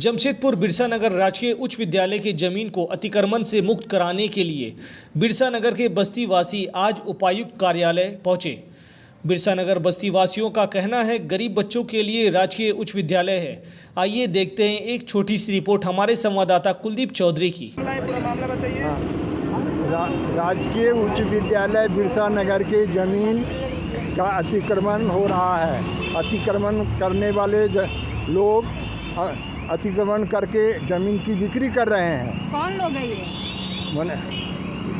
जमशेदपुर बिरसा नगर राजकीय उच्च विद्यालय की जमीन को अतिक्रमण से मुक्त कराने के लिए बिरसा नगर के बस्ती वासी आज उपायुक्त कार्यालय पहुंचे। बिरसा नगर बस्ती वासियों का कहना है गरीब बच्चों के लिए राजकीय उच्च विद्यालय है। आइए देखते हैं एक छोटी सी रिपोर्ट हमारे संवाददाता कुलदीप चौधरी की। राजकीय उच्च विद्यालय बिरसा नगर की जमीन का अतिक्रमण हो रहा है। अतिक्रमण करने वाले लोग अतिक्रमण करके ज़मीन की बिक्री कर रहे हैं। कौन लोग है ये?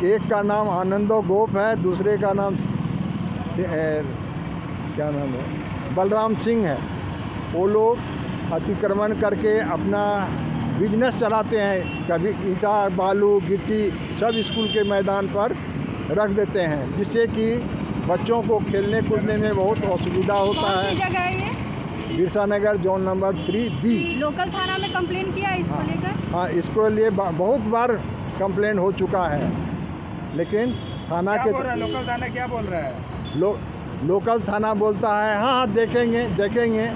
एक का नाम आनंदो गोप है, दूसरे का नाम क्या नाम है, बलराम सिंह है। वो लोग अतिक्रमण करके अपना बिजनेस चलाते हैं। कभी ईंटा, बालू, गिट्टी सब स्कूल के मैदान पर रख देते हैं, जिससे कि बच्चों को खेलने कूदने में बहुत असुविधा होता है। जगह है ये? बिरसा नगर जोन नंबर 3B। लोकल थाना में कंप्लेन किया इसको लेकर? हाँ, इसको लिए बहुत बार कंप्लेन हो चुका है, लेकिन थाना के लोकल थाना क्या बोल रहा है? लोकल थाना बोलता है हाँ देखेंगे,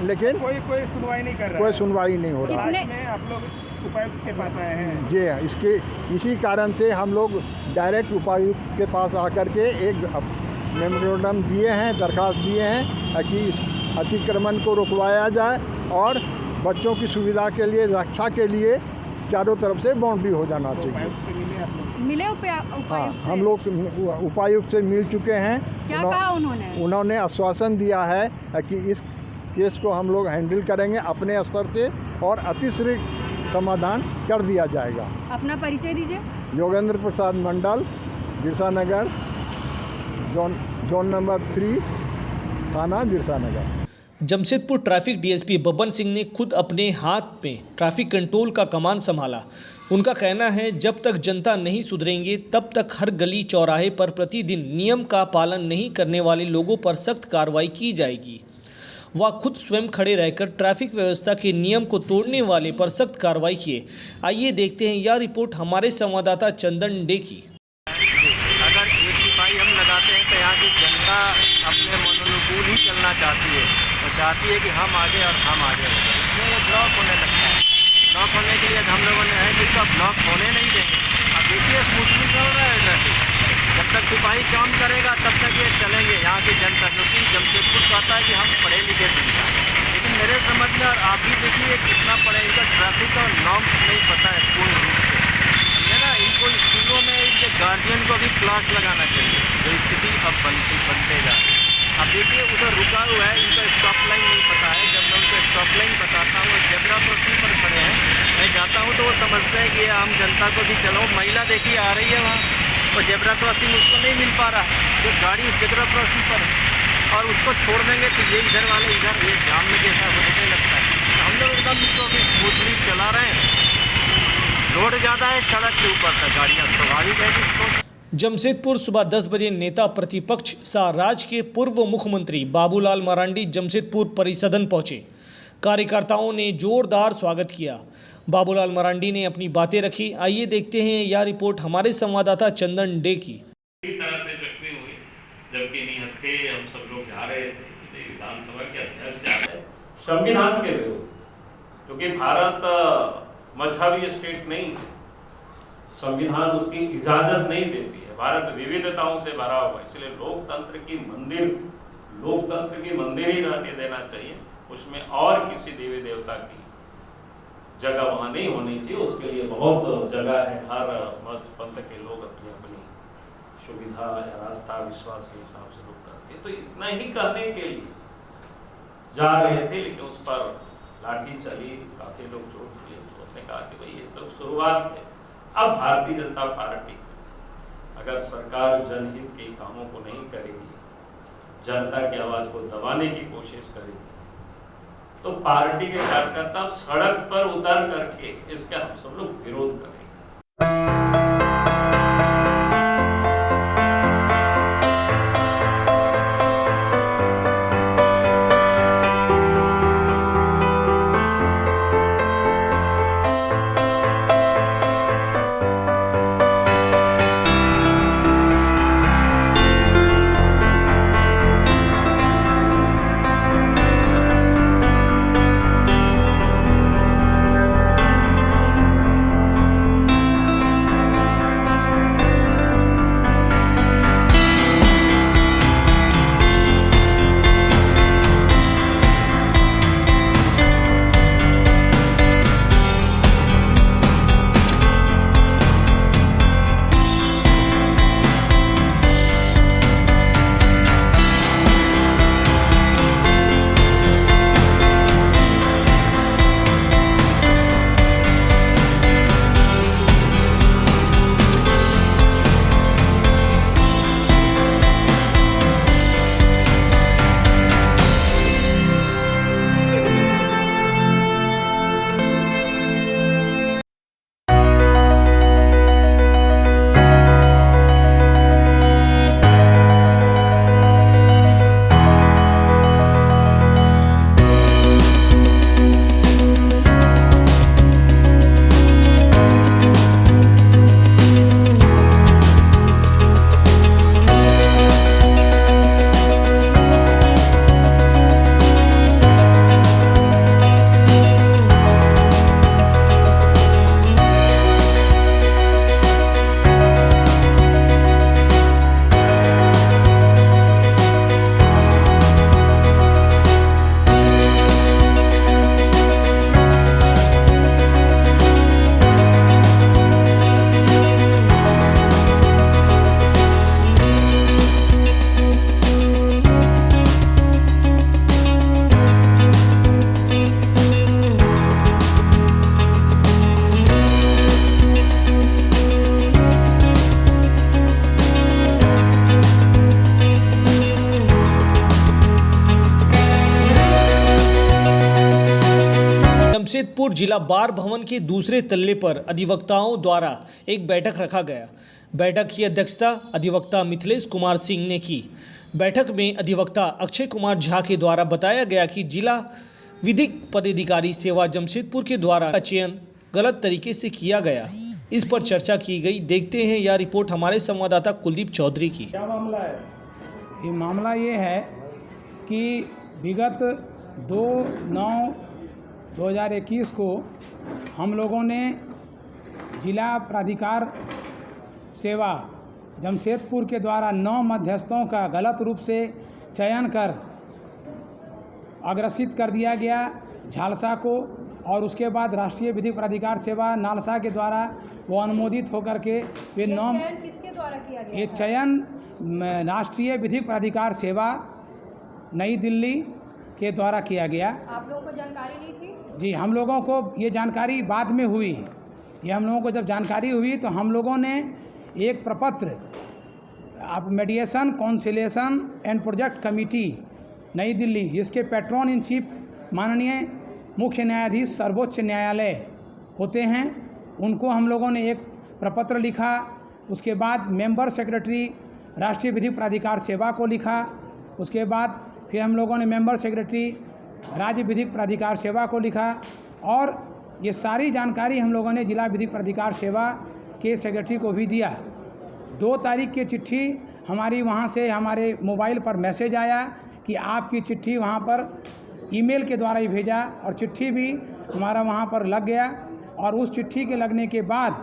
लेकिन कोई सुनवाई नहीं कर रहा है। कोई सुनवाई नहीं हो रहा है। में आप लोग उपायुक्त के पास आए हैं? जी हाँ, इसी कारण से हम लोग डायरेक्ट उपायुक्त के पास आकर के एक मेमोरेंडम दिए हैं, दरखास्त दिए हैं कि इस अतिक्रमण को रुकवाया जाए और बच्चों की सुविधा के लिए, रक्षा के लिए चारों तरफ से बाउंड्री हो जाना चाहिए। मिले उपायुक्त? हाँ, हम लोग उपायुक्त से मिल चुके हैं। क्या कहा उन्होंने आश्वासन दिया है कि इस केस को हम लोग हैंडल करेंगे अपने स्तर से और अतिशीघ्र समाधान कर दिया जाएगा। अपना परिचय दीजिए। योगेंद्र प्रसाद मंडल, बिरसा नगर जोन नंबर 3, थाना बिरसा नगर। जमशेदपुर ट्रैफिक डीएसपी बब्बन सिंह ने खुद अपने हाथ में ट्रैफिक कंट्रोल का कमान संभाला। उनका कहना है जब तक जनता नहीं सुधरेंगे तब तक हर गली चौराहे पर प्रतिदिन नियम का पालन नहीं करने वाले लोगों पर सख्त कार्रवाई की जाएगी। वह खुद स्वयं खड़े रहकर ट्रैफिक व्यवस्था के नियम को तोड़ने वाले पर सख्त कार्रवाई किए। आइए देखते हैं यह रिपोर्ट हमारे संवाददाता चंदन डे की। अगर एक सिपाही हम लगाते हैं तो यहाँ की जनता अपने मनोनुकूल ही चलना चाहती है, तो चाहती है कि हम आगे और हम आगे हो जाए, इसलिए वो ब्लॉक होने लगता है। ब्लॉक होने के लिए हम लोगों ने है कि इसका ब्लॉक होने नहीं देंगे। अब देखिए स्मूथली चल रहा है ट्रैफिक, जब तक सिपाही काम करेगा तब तक ये चलेंगे यहाँ की जनता, क्योंकि जमशेदपुर कहता है कि हम पढ़े लिखे जनता, लेकिन मेरे समझ में और आप भी देखिए कितना पढ़े, इनका ट्रैफिक और नॉर्म्स नहीं पता है पूर्ण रूप से, समझे ना। इनको स्कूलों में इनके गार्जियन को भी क्लास लगाना चाहिए, जो स्थिति अब बनते जा रही है। अब देखिए उधर रुका हुआ है, इनको स्टॉप लाइन नहीं पता है। जब मैं उनको स्टॉप लाइन बताता हूँ, जेब्रा क्रॉसिंग पर खड़े हैं, मैं जाता हूँ तो वो समझते हैं कि ये आम जनता को भी चलो। महिला देखिए आ रही है वहाँ, तो जेब्रा क्रॉसिंग उसको नहीं मिल पा रहा है, जो गाड़ी उस जेब्रा क्रॉसिंग पर है और उसको छोड़ देंगे तो ये इधर वाले इधर ये जाम में जैसा होने लगता है। तो हम लोग एकदम इसको अभी स्मूथली चला रहे हैं। रोड ज़्यादा है, सड़क के ऊपर तक गाड़ियाँ स्वाभाविक है इसको। जमशेदपुर सुबह 10 बजे नेता प्रतिपक्ष सा राज्य के पूर्व मुख्यमंत्री बाबूलाल मरांडी जमशेदपुर परिसदन पहुंचे। कार्यकर्ताओं ने जोरदार स्वागत किया। बाबूलाल मरांडी ने अपनी बातें रखी। आइए देखते हैं यह रिपोर्ट हमारे संवाददाता चंदन डे की। इस तरह से जख्मी हुए, जबकि निहत्थे हम सब लोग जा रहे थे विधानसभा के अध्यक्ष जा रहे संविधान के विरुद्ध, क्योंकि भारत मजहबी स्टेट नहीं है, संविधान उसकी इजाजत नहीं देती है। भारत विविधताओं से भरा हुआ है, इसलिए लोकतंत्र की मंदिर ही रहने देना चाहिए। उसमें और किसी देवी देवता की जगह वहाँ नहीं होनी चाहिए। उसके लिए बहुत जगह है, हर मत पंथ के लोग अपनी अपनी सुविधा या आस्था विश्वास के हिसाब से लोग करते हैं। तो इतना ही करने के लिए जा रहे थे, लेकिन उस पर लाठी चली, काफी लोग चोट किए। उसने कहा कि भाई ये तो शुरुआत है। अब भारतीय जनता पार्टी अगर सरकार जनहित के कामों को नहीं करेगी, जनता की आवाज को दबाने की कोशिश करेगी, तो पार्टी के कार्यकर्ता सड़क पर उतर करके इसका हम सब लोग विरोध करेंगे। जमशेदपुर जिला बार भवन के दूसरे तल्ले पर अधिवक्ताओं द्वारा एक बैठक रखा गया। बैठक की अध्यक्षता अधिवक्ता मिथिलेश कुमार सिंह ने की। बैठक में अधिवक्ता अक्षय कुमार झा के द्वारा बताया गया कि जिला विधिक पदाधिकारी सेवा जमशेदपुर के द्वारा का चयन गलत तरीके से किया गया। इस पर चर्चा की गई। देखते हैं यह रिपोर्ट हमारे संवाददाता कुलदीप चौधरी की। क्या मामला है? ये मामला ये है कि विगत 2/9/2021 को हम लोगों ने जिला प्राधिकार सेवा जमशेदपुर के द्वारा 9 मध्यस्थों का गलत रूप से चयन कर अग्रसित कर दिया गया झालसा को, और उसके बाद राष्ट्रीय विधिक प्राधिकार सेवा नालसा के द्वारा वो अनुमोदित होकर के वे 9 किसके द्वारा किया गया? ये चयन राष्ट्रीय विधिक प्राधिकार सेवा नई दिल्ली के द्वारा किया गया। आप लोगों को जानकारी नहीं थी? जी, हम लोगों को ये जानकारी बाद में हुई। ये हम लोगों को जब जानकारी हुई तो हम लोगों ने एक प्रपत्र आप मेडिएशन कॉन्सिलेशन एंड प्रोजेक्ट कमेटी नई दिल्ली, जिसके पैट्रन इन चीफ माननीय मुख्य न्यायाधीश सर्वोच्च न्यायालय होते हैं, उनको हम लोगों ने एक प्रपत्र लिखा। उसके बाद मेंबर सेक्रेटरी राष्ट्रीय विधिक प्राधिकार सेवा को लिखा। उसके बाद फिर हम लोगों ने मेंबर सेक्रेटरी राज्य विधिक प्राधिकार सेवा को लिखा, और ये सारी जानकारी हम लोगों ने जिला विधिक प्राधिकार सेवा के सेक्रेटरी को भी दिया। 2 तारीख की चिट्ठी हमारी वहाँ से हमारे मोबाइल पर मैसेज आया कि आपकी चिट्ठी वहाँ पर ईमेल के द्वारा ही भेजा, और चिट्ठी भी हमारा वहाँ पर लग गया। और उस चिट्ठी के लगने के बाद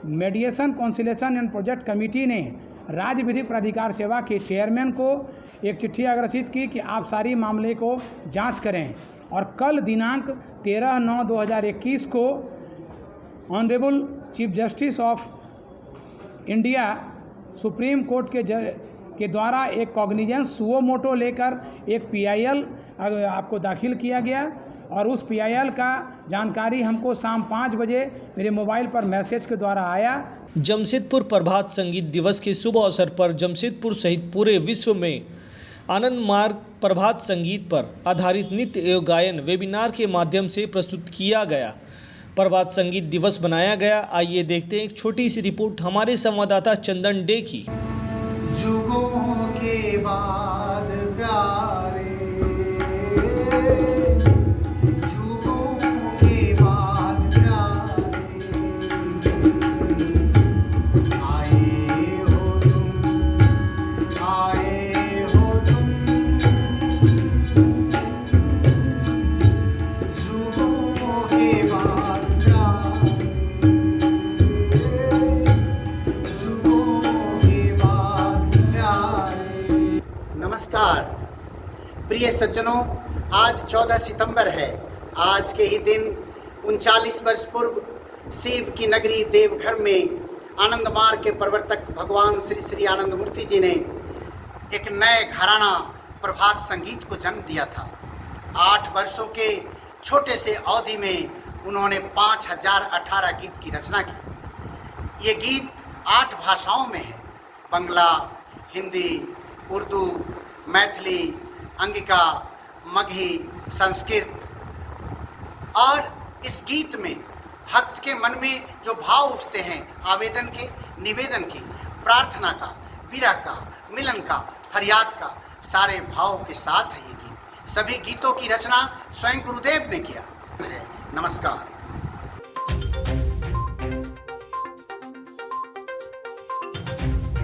मेडिएशन कॉन्सिलेशन एंड प्रोजेक्ट कमेटी ने राज्य विधिक प्राधिकार सेवा के चेयरमैन को एक चिट्ठी अग्रसित की कि आप सारी मामले को जांच करें। और कल दिनांक 13/9/2021 को honourable chief justice of India supreme court के द्वारा एक कॉग्निजेंस सुओ मोटो लेकर एक PIL आपको दाखिल किया गया, और उस PIL का जानकारी हमको शाम 5 बजे मेरे मोबाइल पर मैसेज के द्वारा आया। जमशेदपुर प्रभात संगीत दिवस के शुभ अवसर पर जमशेदपुर सहित पूरे विश्व में आनंद मार्ग प्रभात संगीत पर आधारित नृत्य एवं गायन वेबिनार के माध्यम से प्रस्तुत किया गया। प्रभात संगीत दिवस बनाया गया। आइए देखते हैं एक छोटी सी रिपोर्ट हमारे संवाददाता चंदन डे की। जुगों के बाद प्यारे, जुगों के बाद प्यारे, आए हो तुम, आए हो तुम, जुगों के बाद प्यारे, जुगों के बाद प्यारे। नमस्कार प्रिय सज्जनों, आज 14 सितंबर है। आज के ही दिन 39 वर्ष पूर्व शिव की नगरी देवघर में आनंद मार्ग के प्रवर्तक भगवान श्री श्री आनंद मूर्ति जी ने एक नए घराना प्रभात संगीत को जन्म दिया था। 8 वर्षों के छोटे से अवधि में उन्होंने 5018 गीत की रचना की। ये गीत 8 भाषाओं में है: बंगला, हिंदी, उर्दू, मैथिली, अंगिका, मगही, संस्कृत। और इस गीत में भक्त के मन में जो भाव उठते हैं, आवेदन के, निवेदन के, प्रार्थना का, विरह का, मिलन का, फरियाद का, सारे भाव के साथ है ये गीत। सभी गीतों की रचना स्वयं गुरुदेव ने किया है। नमस्कार।